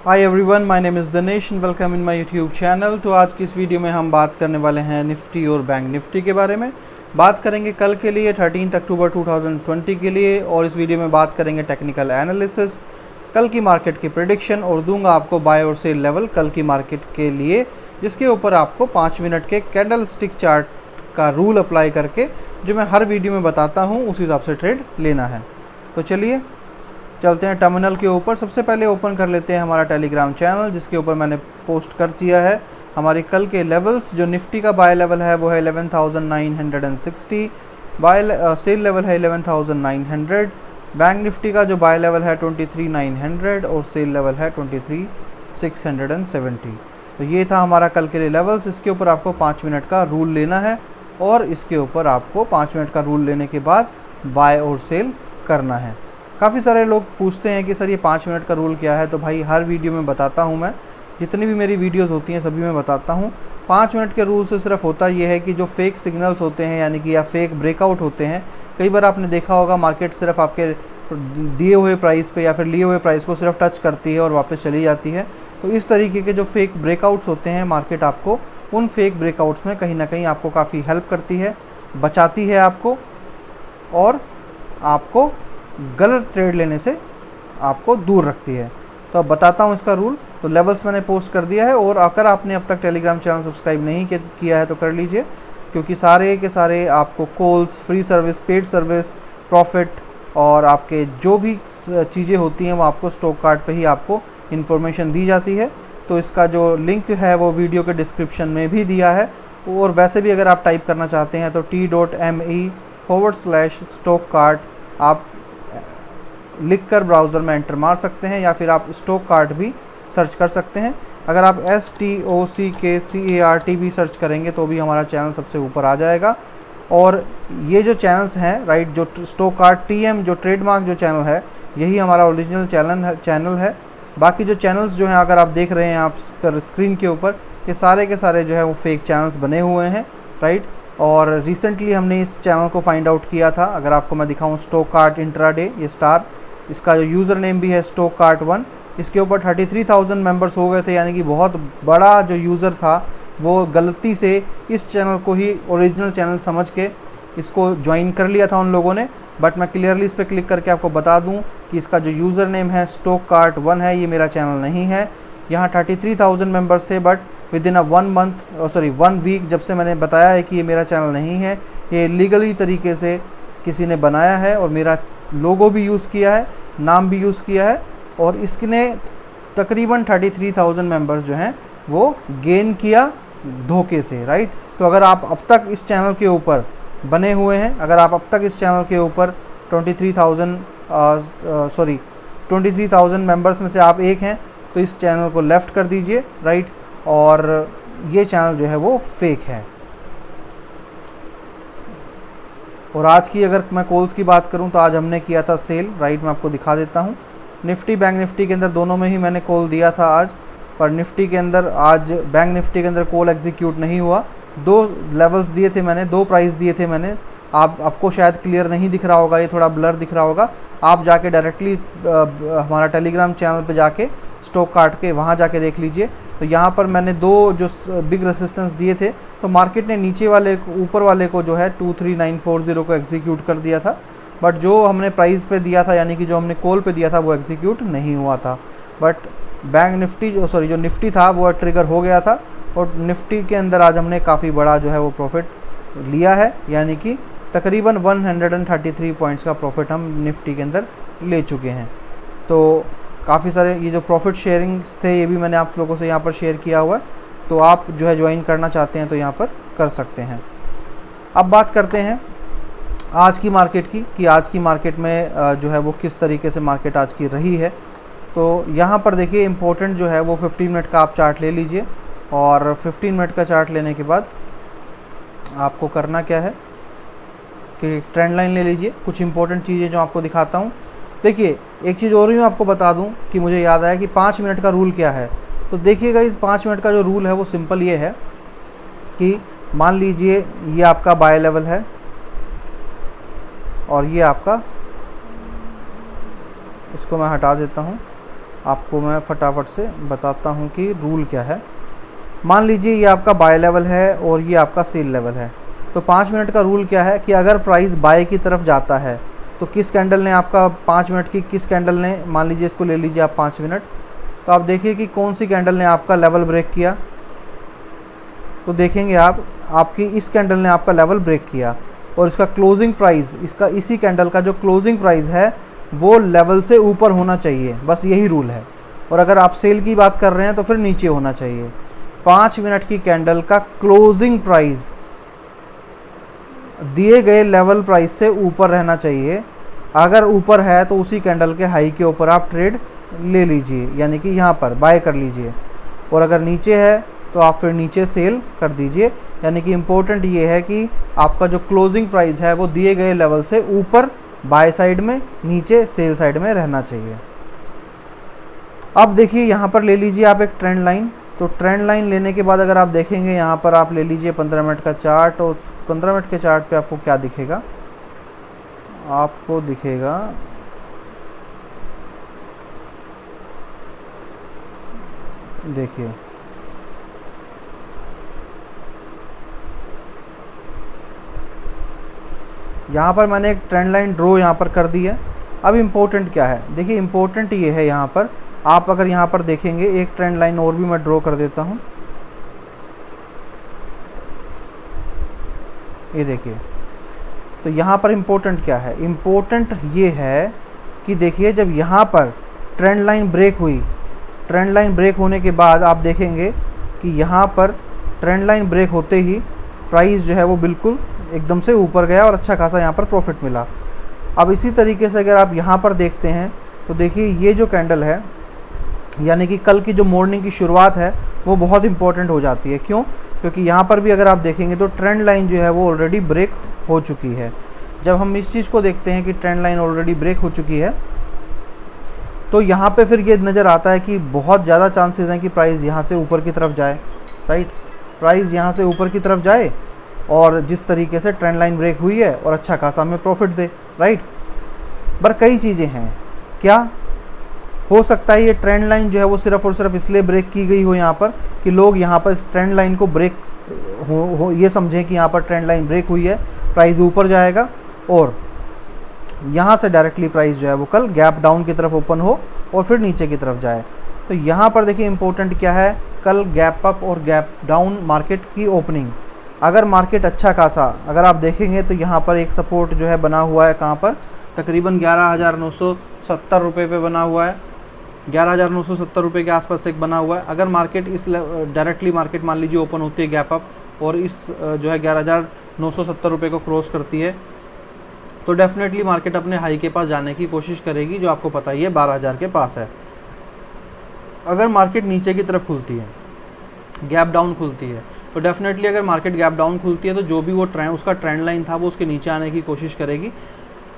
Hi everyone, my name is Dinesh and welcome in my YouTube channel. तो आज की इस वीडियो में हम बात करने वाले हैं निफ्टी और बैंक निफ्टी के बारे में। बात करेंगे कल के लिए 13 अक्टूबर 2020 के लिए, और इस वीडियो में बात करेंगे टेक्निकल एनालिसिस, कल की मार्केट की प्रेडिक्शन, और दूंगा आपको बाय और सेल लेवल कल की मार्केट के लिए, जिसके ऊपर आपको 5 मिनट के कैंडल स्टिक चार्ट का रूल अप्लाई करके, जो मैं हर वीडियो में बताता हूँ, उस हिसाब से ट्रेड लेना है। तो चलिए चलते हैं टर्मिनल के ऊपर। सबसे पहले ओपन कर लेते हैं हमारा टेलीग्राम चैनल, जिसके ऊपर मैंने पोस्ट कर दिया है हमारी कल के लेवल्स। जो निफ्टी का बाय लेवल है वो है 11,960, सेल लेवल है 11,900। बैंक निफ्टी का जो बाय लेवल है 23,900 और सेल लेवल है 23,670। तो ये था हमारा कल के लिए लेवल्स। इसके ऊपर आपको 5 मिनट का रूल लेना है, और इसके ऊपर आपको 5 मिनट का रूल लेने के बाद बाय और सेल करना है। काफ़ी सारे लोग पूछते हैं कि सर ये 5 मिनट का रूल क्या है। तो भाई हर वीडियो में बताता हूँ, मैं जितनी भी मेरी वीडियोस होती हैं सभी में बताता हूँ। 5 मिनट के रूल से सिर्फ होता ये है कि जो फेक सिग्नल्स होते हैं, यानी कि या फेक ब्रेकआउट होते हैं, कई बार आपने देखा होगा मार्केट सिर्फ आपके दिए हुए प्राइस पे या फिर लिए हुए प्राइस को सिर्फ टच करती है और वापस चली जाती है। तो इस तरीके के जो फेक ब्रेकआउट्स होते हैं, मार्केट आपको उन फेक ब्रेकआउट्स में कहीं ना कहीं आपको काफ़ी हेल्प करती है, बचाती है आपको, और आपको गलत ट्रेड लेने से आपको दूर रखती है। तो अब बताता हूँ इसका रूल। तो लेवल्स मैंने पोस्ट कर दिया है, और अगर आपने अब तक टेलीग्राम चैनल सब्सक्राइब नहीं किया है तो कर लीजिए, क्योंकि सारे के सारे आपको calls, free service, paid service, profit और आपके जो भी चीज़ें होती हैं वो आपको स्टॉक कार्ड पे ही आपको इन्फॉर्मेशन दी जाती है। तो इसका जो लिंक है वो वीडियो के डिस्क्रिप्शन में भी दिया है, और वैसे भी अगर आप टाइप करना चाहते हैं तो t.me/stock card आप लिखकर ब्राउज़र में एंटर मार सकते हैं, या फिर आप स्टॉक कार्ड भी सर्च कर सकते हैं। अगर आप STOCKCART भी सर्च करेंगे तो भी हमारा चैनल सबसे ऊपर आ जाएगा। और ये जो चैनल्स हैं, राइट, जो स्टॉक कार्ड TM जो ट्रेडमार्क जो चैनल है, यही हमारा ओरिजिनल चैनल है। बाकी जो चैनल्स जो हैं, अगर आप देख रहे हैं आप पर स्क्रीन के ऊपर, ये सारे के सारे जो है वो फेक चैनल्स बने हुए हैं, राइट। और रिसेंटली हमने इस चैनल को फाइंड आउट किया था। अगर आपको मैं दिखाऊँ, स्टॉक कार्ड इंट्राडे, ये स्टार, इसका जो यूज़र नेम भी है स्टॉक कार्ट 1। इसके ऊपर 33,000 मेंबर्स हो गए थे, यानी कि बहुत बड़ा जो यूज़र था वो गलती से इस चैनल को ही ओरिजिनल चैनल समझ के इसको ज्वाइन कर लिया था उन लोगों ने। बट मैं क्लियरली इस पर क्लिक करके आपको बता दूं कि इसका जो यूज़र नेम है स्टॉक कार्ट 1 है, ये मेरा चैनल नहीं है। यहाँ 33,000 मेंबर्स थे, बट विद इन 1 वीक जब से मैंने बताया है कि ये मेरा चैनल नहीं है, ये लीगली तरीके से किसी ने बनाया है और मेरा लोगो भी यूज़ किया है, नाम भी यूज़ किया है, और इसने तकरीबन 33,000 मेंबर्स जो हैं वो गेन किया धोखे से, राइट। तो अगर आप अब तक इस चैनल के ऊपर बने हुए हैं, अगर आप अब तक इस चैनल के ऊपर 23,000 मेंबर्स में से आप एक हैं, तो इस चैनल को लेफ़्ट कर दीजिए, राइट। और ये चैनल जो है वो फेक है। और आज की अगर मैं कॉल्स की बात करूं तो आज हमने किया था सेल, राइट। मैं आपको दिखा देता हूं, निफ्टी बैंक निफ्टी के अंदर दोनों में ही मैंने कॉल दिया था आज, पर निफ्टी के अंदर आज बैंक निफ्टी के अंदर कॉल एग्जीक्यूट नहीं हुआ। 2 लेवल्स दिए थे मैंने, 2 प्राइस दिए थे मैंने। आपको शायद क्लियर नहीं दिख रहा होगा, ये थोड़ा ब्लर दिख रहा होगा। आप जाके डायरेक्टली हमारा टेलीग्राम चैनल पे जाके स्टॉक कार्ड के वहाँ जाके देख लीजिए। तो यहाँ पर मैंने 2 जो बिग रेसिस्टेंस दिए थे, तो मार्केट ने नीचे वाले को, ऊपर वाले को जो है 23,940 को एग्जीक्यूट कर दिया था। बट जो हमने प्राइस पे दिया था, यानी कि जो हमने कॉल पे दिया था, वो एग्जीक्यूट नहीं हुआ था। बट बैंक निफ्टी जो निफ्टी था वो ट्रिगर हो गया था, और निफ्टी के अंदर आज हमने काफ़ी बड़ा जो है वो प्रॉफिट लिया है, यानी कि तकरीबन 133 पॉइंट्स का प्रॉफिट हम निफ्टी के अंदर ले चुके हैं। तो काफ़ी सारे ये जो प्रॉफिट शेयरिंग्स थे, ये भी मैंने आप लोगों से यहाँ पर शेयर किया हुआ है। तो आप जो है ज्वाइन करना चाहते हैं तो यहाँ पर कर सकते हैं। अब बात करते हैं आज की मार्केट की, कि आज की मार्केट में जो है वो किस तरीके से मार्केट आज की रही है। तो यहाँ पर देखिए, इम्पोर्टेंट जो है वो 15 मिनट का आप चार्ट ले लीजिए, और 15 मिनट का चार्ट लेने के बाद आपको करना क्या है कि ट्रेंड लाइन ले लीजिए। कुछ इंपॉर्टेंट चीज़ें जो आपको दिखाता हूँ। देखिए, एक चीज़ और भी मैं आपको बता दूँ कि मुझे याद आया कि 5 मिनट का रूल क्या है। तो देखिएगा, इस 5 मिनट का जो रूल है वो सिंपल ये है कि मान लीजिए ये आपका बाय लेवल है, और ये आपका, इसको मैं हटा देता हूँ, आपको मैं फटाफट से बताता हूँ कि रूल क्या है। मान लीजिए ये आपका बाय लेवल है और ये आपका सेल लेवल है। तो 5 मिनट का रूल क्या है कि अगर प्राइस बाय की तरफ जाता है तो किस कैंडल ने आपका 5 मिनट की, किस कैंडल ने, मान लीजिए इसको ले लीजिए आप 5 मिनट, तो आप देखिए कि कौन सी कैंडल ने आपका लेवल ब्रेक किया। तो देखेंगे आप, आपकी इस कैंडल ने आपका लेवल ब्रेक किया और इसका क्लोजिंग प्राइस, इसका इसी कैंडल का जो क्लोजिंग प्राइस है वो लेवल से ऊपर होना चाहिए, बस यही रूल है। और अगर आप सेल की बात कर रहे हैं तो फिर नीचे होना चाहिए। 5 मिनट की कैंडल का क्लोजिंग प्राइस दिए गए लेवल प्राइस से ऊपर रहना चाहिए। अगर ऊपर है तो उसी कैंडल के हाई के ऊपर आप ट्रेड ले लीजिए, यानी कि यहाँ पर बाय कर लीजिए। और अगर नीचे है तो आप फिर नीचे सेल कर दीजिए। यानी कि इम्पोर्टेंट ये है कि आपका जो क्लोजिंग प्राइस है वो दिए गए लेवल से ऊपर बाय साइड में, नीचे सेल साइड में रहना चाहिए। अब देखिए यहाँ पर ले लीजिए आप एक ट्रेंड लाइन। तो ट्रेंड लाइन लेने के बाद अगर आप देखेंगे यहाँ पर आप ले लीजिए 15 मिनट का चार्ट, और 15 मिनट के चार्ट पे आपको क्या दिखेगा, आपको दिखेगा देखिए यहाँ पर मैंने एक ट्रेंड लाइन ड्रॉ यहाँ पर कर दी है। अब इम्पोर्टेंट क्या है, देखिए इम्पोर्टेंट ये है, यहाँ पर आप अगर यहाँ पर देखेंगे एक ट्रेंड लाइन और भी मैं ड्रॉ कर देता हूँ। ये देखिए, तो यहाँ पर इम्पोर्टेंट क्या है, इम्पोर्टेंट ये है कि देखिए जब यहाँ पर ट्रेंड लाइन ब्रेक हुई, ट्रेंड लाइन ब्रेक होने के बाद आप देखेंगे कि यहाँ पर ट्रेंड लाइन ब्रेक होते ही प्राइस जो है वो बिल्कुल एकदम से ऊपर गया और अच्छा खासा यहाँ पर प्रॉफिट मिला। अब इसी तरीके से अगर आप यहाँ पर देखते हैं तो देखिए ये जो कैंडल है, यानी कि कल की जो मॉर्निंग की शुरुआत है वो बहुत इंपॉर्टेंट हो जाती है। क्यों? क्योंकि यहाँ पर भी अगर आप देखेंगे तो ट्रेंड लाइन जो है वो ऑलरेडी ब्रेक हो चुकी है। जब हम इस चीज़ को देखते हैं कि ट्रेंड लाइन ऑलरेडी ब्रेक हो चुकी है तो यहाँ पे फिर ये नज़र आता है कि बहुत ज़्यादा चांसेस हैं कि प्राइस यहाँ से ऊपर की तरफ जाए, राइट, प्राइस यहाँ से ऊपर की तरफ जाए और जिस तरीके से ट्रेंड लाइन ब्रेक हुई है और अच्छा खासा हमें प्रॉफिट दे, राइट। पर कई चीज़ें हैं, क्या हो सकता है ये ट्रेंड लाइन जो है वो सिर्फ और सिर्फ इसलिए ब्रेक की गई हो यहाँ पर कि लोग यहाँ पर इस ट्रेंड लाइन को ब्रेक हो ये समझें कि यहाँ पर ट्रेंड लाइन ब्रेक हुई है, प्राइस ऊपर जाएगा और यहाँ से डायरेक्टली प्राइस जो है वो कल गैप डाउन की तरफ ओपन हो और फिर नीचे की तरफ जाए। तो यहाँ पर देखिए इंपॉर्टेंट क्या है, कल गैप अप और गैप डाउन मार्केट की ओपनिंग। अगर मार्केट अच्छा खासा, अगर आप देखेंगे तो यहाँ पर एक सपोर्ट जो है बना हुआ है, कहाँ पर, तकरीबन 11,970 रुपये पे बना हुआ है, 11,970 रुपये के आसपास एक बना हुआ है। अगर मार्केट इस डायरेक्टली मार्केट मान लीजिए ओपन होती है गैप अप और इस जो है 11,970 रुपये को क्रॉस करती है तो डेफिनेटली मार्केट अपने हाई के पास जाने की कोशिश करेगी, जो आपको पता ही है 12,000 के पास है। अगर मार्केट नीचे की तरफ खुलती है, गैप डाउन खुलती है, तो डेफिनेटली अगर मार्केट गैप डाउन खुलती है तो जो भी वो ट्रेंड, उसका ट्रेंड लाइन था वो उसके नीचे आने की कोशिश करेगी।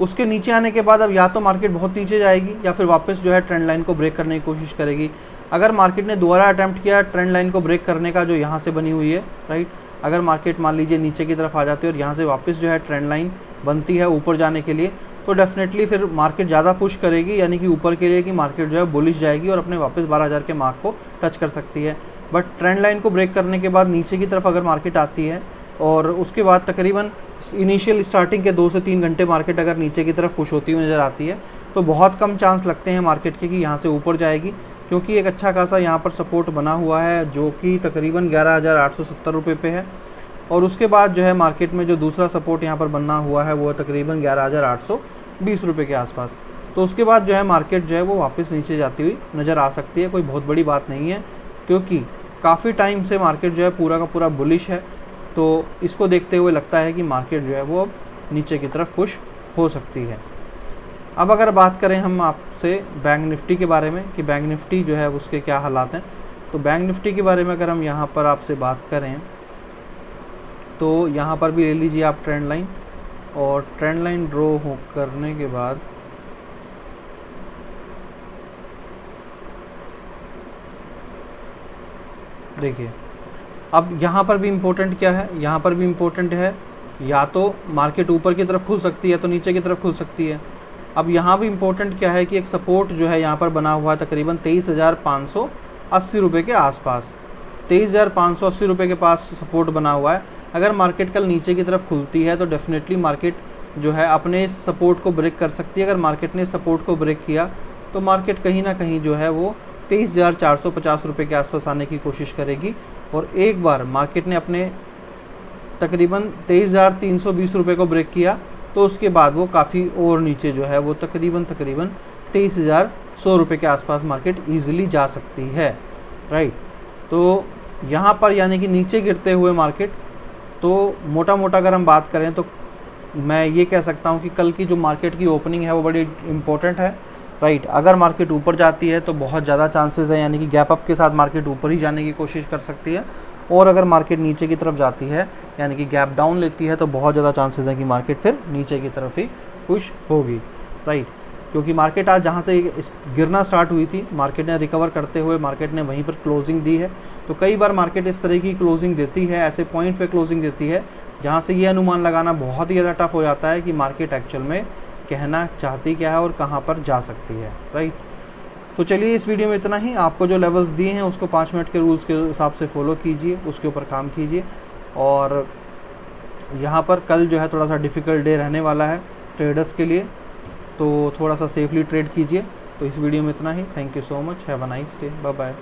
उसके नीचे आने के बाद अब या तो मार्केट बहुत नीचे जाएगी या फिर वापस जो है ट्रेंड लाइन को ब्रेक करने की कोशिश करेगी। अगर मार्केट ने दोबारा अटैम्प्ट किया ट्रेंड लाइन को ब्रेक करने का जो यहाँ से बनी हुई है, राइट, अगर मार्केट मान लीजिए नीचे की तरफ आ जाती है और यहाँ से वापस जो है ट्रेंड लाइन बनती है ऊपर जाने के लिए, तो डेफिनेटली फिर मार्केट ज़्यादा पुश करेगी, यानी कि ऊपर के लिए कि मार्केट जो है बुलिश जाएगी और अपने वापस 12,000 के मार्क को टच कर सकती है। बट ट्रेंड लाइन को ब्रेक करने के बाद नीचे की तरफ अगर मार्केट आती है और उसके बाद तकरीबन इनिशियल स्टार्टिंग के 2 से 3 घंटे मार्केट अगर नीचे की तरफ पुश होती हुई नज़र आती है तो बहुत कम चांस लगते हैं मार्केट के कि यहाँ से ऊपर जाएगी, क्योंकि एक अच्छा खासा यहाँ पर सपोर्ट बना हुआ है जो कि तकरीबन 11,870 रुपये पे है। और उसके बाद जो है मार्केट में जो दूसरा सपोर्ट यहाँ पर बना हुआ है वो है तकरीबन 11,820 रुपये के आसपास। तो उसके बाद जो है मार्केट जो है वो वापस नीचे जाती हुई नज़र आ सकती है। कोई बहुत बड़ी बात नहीं है, क्योंकि काफ़ी टाइम से मार्केट जो है पूरा का पूरा बुलिश है। तो इसको देखते हुए लगता है कि मार्केट जो है वो अब नीचे की तरफ पुश हो सकती है। अब अगर बात करें हम आपसे बैंक निफ्टी के बारे में कि बैंक निफ्टी जो है उसके क्या हालात हैं, तो बैंक निफ्टी के बारे में अगर हम यहाँ पर आपसे बात करें तो यहाँ पर भी ले लीजिए आप ट्रेंड लाइन, और ट्रेंड लाइन ड्रॉ हो करने के बाद देखिए अब यहाँ पर भी इम्पोर्टेंट क्या है, यहाँ पर भी इम्पोर्टेंट है या तो मार्केट ऊपर की तरफ खुल सकती है तो नीचे की तरफ खुल सकती है। अब यहाँ भी इम्पोर्टेंट क्या है कि एक सपोर्ट जो है यहाँ पर बना हुआ है तकरीबन 23,580 रुपये के आसपास। 23,580 रुपये के पास सपोर्ट बना हुआ है। अगर मार्केट कल नीचे की तरफ खुलती है तो डेफिनेटली मार्केट जो है अपने इस सपोर्ट को ब्रेक कर सकती है। अगर मार्केट ने सपोर्ट को ब्रेक किया तो मार्केट कहीं ना कहीं जो है वो 23,450 रुपये के आसपास आने की कोशिश करेगी। और एक बार मार्केट ने अपने तकरीबन 23,320 रुपये को ब्रेक किया तो उसके बाद वो काफ़ी और नीचे जो है वो तकरीबन 23,100 रुपये के आसपास मार्केट ईजिली जा सकती है, राइट। तो यहाँ पर यानी कि नीचे गिरते हुए मार्केट, तो मोटा मोटा अगर हम बात करें तो मैं ये कह सकता हूँ कि कल की जो मार्केट की ओपनिंग है वो बड़ी इम्पोर्टेंट है, राइट। अगर मार्केट ऊपर जाती है तो बहुत ज़्यादा चांसेस है, यानी कि गैप अप के साथ मार्केट ऊपर ही जाने की कोशिश कर सकती है। और अगर मार्केट नीचे की तरफ जाती है यानी कि गैप डाउन लेती है तो बहुत ज़्यादा चांसेस है कि मार्केट फिर नीचे की तरफ ही पुश होगी, राइट। क्योंकि मार्केट आज जहाँ से गिरना स्टार्ट हुई थी, मार्केट ने रिकवर करते हुए मार्केट ने वहीं पर क्लोजिंग दी है। तो कई बार मार्केट इस तरह की क्लोजिंग देती है, ऐसे पॉइंट पे क्लोजिंग देती है जहाँ से ये अनुमान लगाना बहुत ही ज़्यादा टफ हो जाता है कि मार्केट एक्चुअल में कहना चाहती क्या है और कहाँ पर जा सकती है, राइट। तो चलिए इस वीडियो में इतना ही। आपको जो लेवल्स दिए हैं उसको 5 मिनट के रूल्स के हिसाब से फॉलो कीजिए, उसके ऊपर काम कीजिए। और यहाँ पर कल जो है थोड़ा सा डिफ़िकल्ट डे रहने वाला है ट्रेडर्स के लिए, तो थोड़ा सा सेफली ट्रेड कीजिए। तो इस वीडियो में इतना ही। Thank you so much, have a nice day, bye bye.